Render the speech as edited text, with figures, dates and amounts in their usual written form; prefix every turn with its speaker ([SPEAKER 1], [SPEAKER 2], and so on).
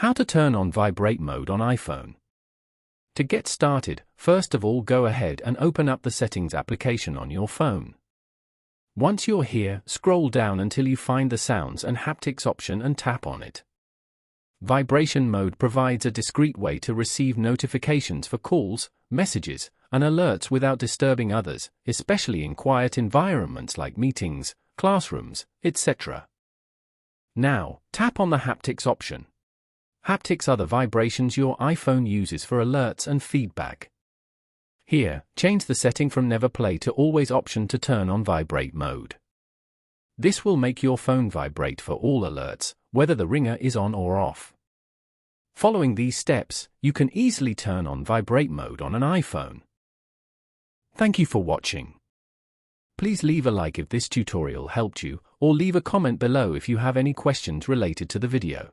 [SPEAKER 1] How to turn on vibrate mode on iPhone. To get started, first of all go ahead and open up the settings application on your phone. Once you're here, scroll down until you find the sounds and haptics option and tap on it. Vibration mode provides a discreet way to receive notifications for calls, messages, and alerts without disturbing others, especially in quiet environments like meetings, classrooms, etc. Now, tap on the haptics option. Haptics are the vibrations your iPhone uses for alerts and feedback. Here, change the setting from Never Play to Always option to turn on vibrate mode. This will make your phone vibrate for all alerts, whether the ringer is on or off. Following these steps, you can easily turn on vibrate mode on an iPhone. Thank you for watching. Please leave a like if this tutorial helped you, or leave a comment below if you have any questions related to the video.